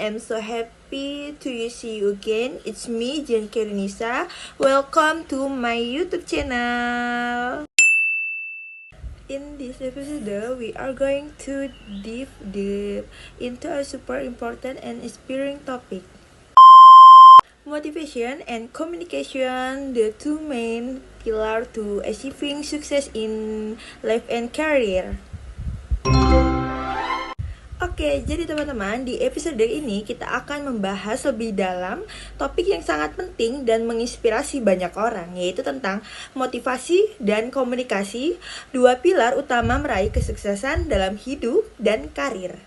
am so happy to see you again. It's me, Jen Kirinisa. Welcome to my YouTube channel. In this episode, we are going to dive deep into a super important and inspiring topic. Motivation and communication, the two main pillars to achieving success in life and career. Oke, jadi teman-teman, di episode ini kita akan membahas lebih dalam topik yang sangat penting dan menginspirasi banyak orang, yaitu tentang motivasi dan komunikasi, dua pilar utama meraih kesuksesan dalam hidup dan karir.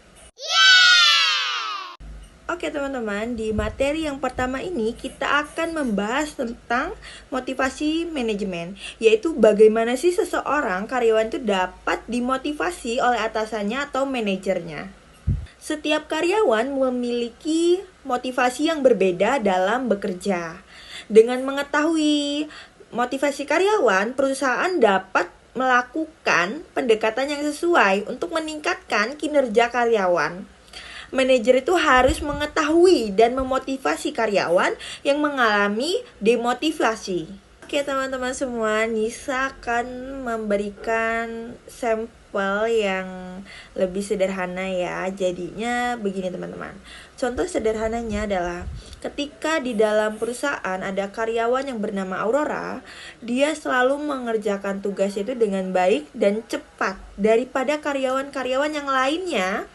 Oke teman-teman, di materi yang pertama ini kita akan membahas tentang motivasi manajemen, yaitu bagaimana sih seseorang karyawan itu dapat dimotivasi oleh atasannya atau manajernya. Setiap karyawan memiliki motivasi yang berbeda dalam bekerja. Dengan mengetahui motivasi karyawan, perusahaan dapat melakukan pendekatan yang sesuai untuk meningkatkan kinerja karyawan. Manajer itu harus mengetahui dan memotivasi karyawan yang mengalami demotivasi. Oke teman-teman semua, Nisa akan memberikan sampel yang lebih sederhana ya. Jadinya begini teman-teman. Contoh sederhananya adalah ketika di dalam perusahaan ada karyawan yang bernama Aurora, dia selalu mengerjakan tugas itu dengan baik dan cepat daripada karyawan-karyawan yang lainnya.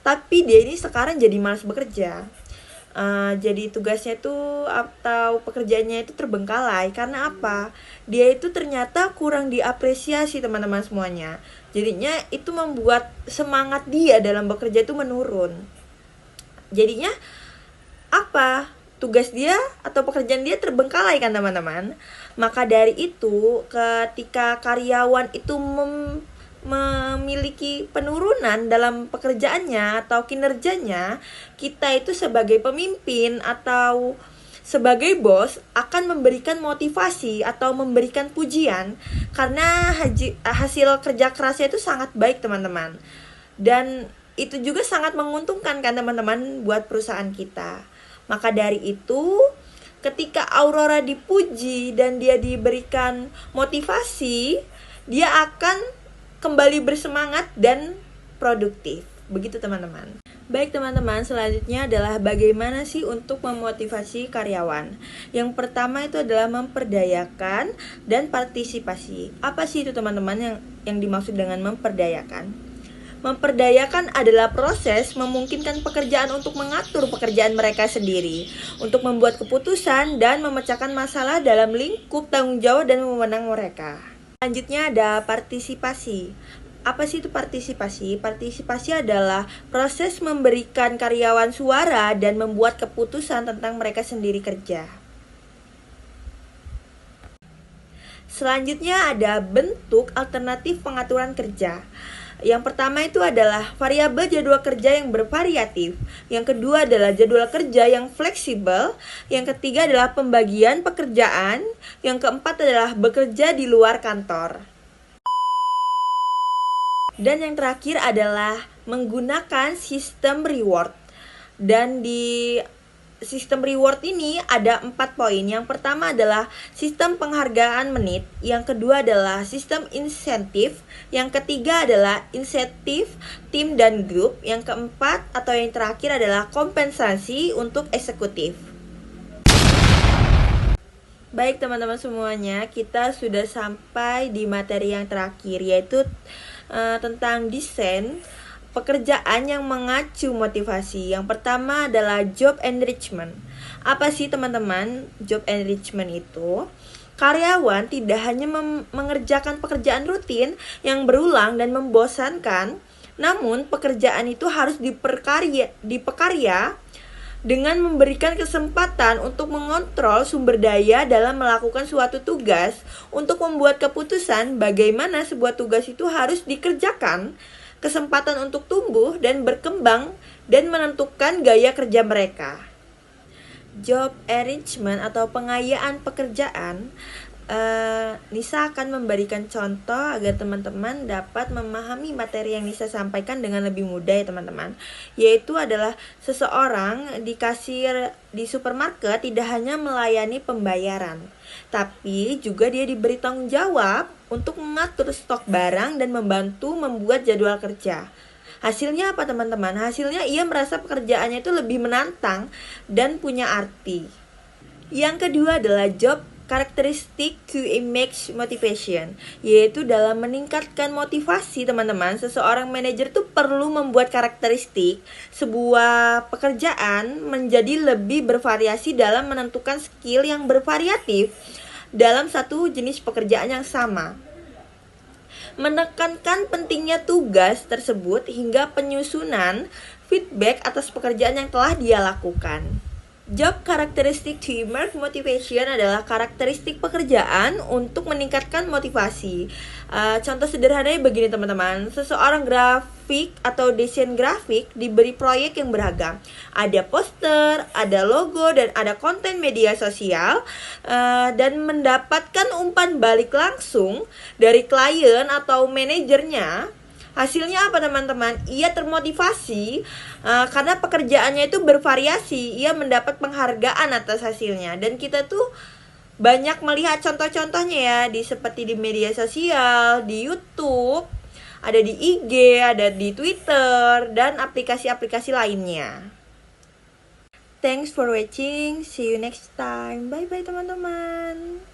Tapi dia ini sekarang jadi malas bekerja. Jadi tugasnya itu atau pekerjaannya itu terbengkalai. Karena apa? Dia itu ternyata kurang diapresiasi teman-teman semuanya. Jadinya itu membuat semangat dia dalam bekerja itu menurun. Jadinya apa? Tugas dia atau pekerjaan dia terbengkalai kan teman-teman. Maka dari itu ketika karyawan itu memiliki penurunan dalam pekerjaannya atau kinerjanya, kita itu sebagai pemimpin atau sebagai bos akan memberikan motivasi atau memberikan pujian karena hasil kerja kerasnya itu sangat baik teman-teman. Dan itu juga sangat menguntungkan kan teman-teman buat perusahaan kita. Maka dari itu ketika Aurora dipuji dan dia diberikan motivasi, dia akan kembali bersemangat dan produktif. Begitu teman-teman. Baik teman-teman, selanjutnya adalah bagaimana sih untuk memotivasi karyawan. Yang pertama itu adalah memperdayakan dan partisipasi. Apa sih itu teman-teman yang dimaksud dengan memperdayakan? Memperdayakan adalah proses memungkinkan pekerjaan untuk mengatur pekerjaan mereka sendiri, untuk membuat keputusan dan memecahkan masalah dalam lingkup tanggung jawab dan wewenang mereka. Selanjutnya ada partisipasi. Apa sih itu partisipasi? Partisipasi adalah proses memberikan karyawan suara dan membuat keputusan tentang mereka sendiri kerja. Selanjutnya ada bentuk alternatif pengaturan kerja. Yang pertama itu adalah variabel jadwal kerja yang bervariatif. Yang kedua adalah jadwal kerja yang fleksibel. Yang ketiga adalah pembagian pekerjaan. Yang keempat adalah bekerja di luar kantor. Dan yang terakhir adalah menggunakan sistem reward. Dan di sistem reward ini ada 4 poin. Yang pertama adalah sistem penghargaan menit. Yang kedua adalah sistem insentif. Yang ketiga adalah insentif tim dan grup. Yang keempat atau yang terakhir adalah kompensasi untuk eksekutif. Baik teman-teman semuanya, kita sudah sampai di materi yang terakhir, yaitu tentang desain pekerjaan yang mengacu motivasi. Yang pertama adalah job enrichment. Apa sih teman-teman job enrichment itu? Karyawan tidak hanya mengerjakan pekerjaan rutin yang berulang dan membosankan, namun pekerjaan itu harus dipekarya dengan memberikan kesempatan untuk mengontrol sumber daya dalam melakukan suatu tugas, untuk membuat keputusan bagaimana sebuah tugas itu harus dikerjakan, kesempatan untuk tumbuh dan berkembang, dan menentukan gaya kerja mereka. Job enrichment atau pengayaan pekerjaan Nisa akan memberikan contoh agar teman-teman dapat memahami materi yang Nisa sampaikan dengan lebih mudah ya teman-teman. Yaitu adalah seseorang di kasir di supermarket tidak hanya melayani pembayaran, tapi juga dia diberi tanggung jawab untuk mengatur stok barang dan membantu membuat jadwal kerja. Hasilnya apa teman-teman? Hasilnya ia merasa pekerjaannya itu lebih menantang dan punya arti. Yang kedua adalah job karakteristik to image motivation, yaitu dalam meningkatkan motivasi teman-teman, seseorang manajer tuh perlu membuat karakteristik sebuah pekerjaan menjadi lebih bervariasi dalam menentukan skill yang bervariatif dalam satu jenis pekerjaan yang sama. Menekankan pentingnya tugas tersebut hingga penyusunan feedback atas pekerjaan yang telah dia lakukan. Job karakteristik to improve motivation adalah karakteristik pekerjaan untuk meningkatkan motivasi. Contoh sederhananya begini teman-teman, seseorang grafik atau desain grafik diberi proyek yang beragam. Ada poster, ada logo, dan ada konten media sosial, dan mendapatkan umpan balik langsung dari klien atau manajernya. Hasilnya apa teman-teman? Ia termotivasi karena pekerjaannya itu bervariasi. Ia mendapat penghargaan atas hasilnya. Dan kita tuh banyak melihat contoh-contohnya ya, seperti di media sosial, di YouTube, ada di IG, ada di Twitter, dan aplikasi-aplikasi lainnya. Thanks for watching. See you next time. Bye-bye teman-teman.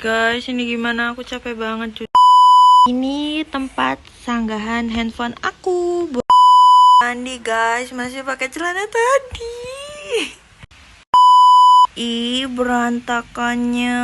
Guys, ini gimana? Aku capek banget cuy. Ini tempat sanggahan handphone aku. Mandi guys, masih pakai celana tadi. Ih, berantakannya.